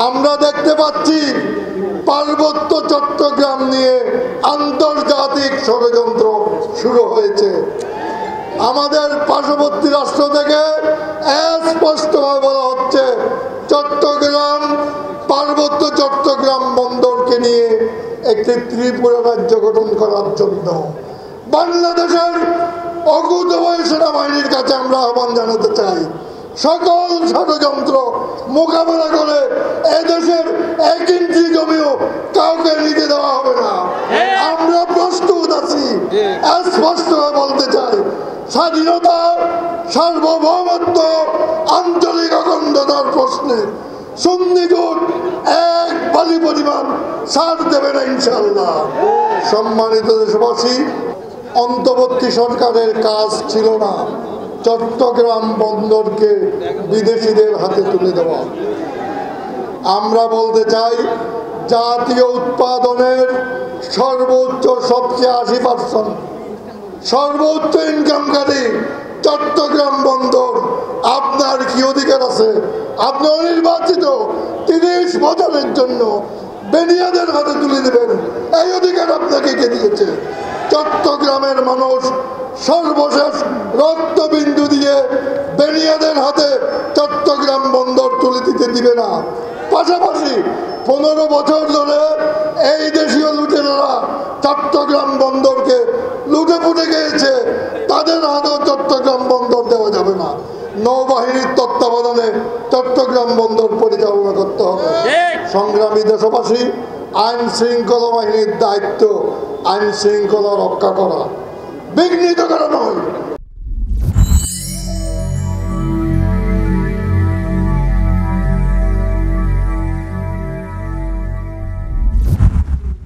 আমরা দেখতে পাচ্ছি পার্বত্য চট্টগ্রাম নিয়ে আন্তর্জাতিক ষড়যন্ত্র শুরু হয়েছে। আমাদের পার্শ্ববর্তী রাষ্ট্র থেকে স্পষ্টভাবে বলা হচ্ছে চট্টগ্রাম পার্বত্য চট্টগ্রাম বন্দরকে নিয়ে একটি ত্রিপুরা রাজ্য গঠন করার জন্য বাংলাদেশের অকুতোভয় সেনাবাহিনীর কাছে আমরা আহ্বান জানাতে চাই, সকল ষড়যন্ত্র মোকাবেলা করে এদেশের 1 ইঞ্চি জমিও কাউকে নিতে দেওয়া হবে না। আমরা প্রস্তুত আছি, স্পষ্টভাবে বলতে চাই, স্বাধীনতা, সার্বভৌমত্ব, আঞ্চলিক অখণ্ডতার প্রশ্নে সুন্নি জোট এক বালি পরিমাণ ছাড় দেবে না ইনশাআল্লাহ। সম্মানিত দেশবাসী, অন্তর্বর্তী সরকারের কাজ ছিল না চট্টগ্রাম বন্দরকে বিদেশিদের হাতে তুলে দেওয়া। আমরা বলতে চাই, জাতীয় উৎপাদনের সর্বোচ্চ সবচেয়ে 80% সর্বোচ্চ ইনকামকারী চট্টগ্রাম বন্দর। আপনার কি অধিকার আছে? আপনি অনির্বাচিত 30 বছরের জন্য বেনিয়াদের হাতে তুলে দেবেন, এই অধিকার আপনাকে কে দিয়েছে? চট্টগ্রামের মানুষ সর্বশেষ রক্তবিন্দু দিয়ে বেনিয়াদের হাতে চট্টগ্রাম বন্দর তুলে দিতে দিবে না। পাশাপাশি 15 বছর ধরে এই দেশীয় লুটেরারা চট্টগ্রাম বন্দরকে লুটে পুটে গিয়েছে, তাদের হাতেও চট্টগ্রাম বন্দর দেওয়া যাবে না। নৌবাহিনীর তত্ত্বাবধানে চট্টগ্রাম বন্দর পরিচালনা করতে হবে। সংগ্রামী দেশবাসী, আইন শৃঙ্খলা বাহিনীর দায়িত্ব আইন শৃঙ্খলা রক্ষা করা, বিঘ্নিত করা নয়।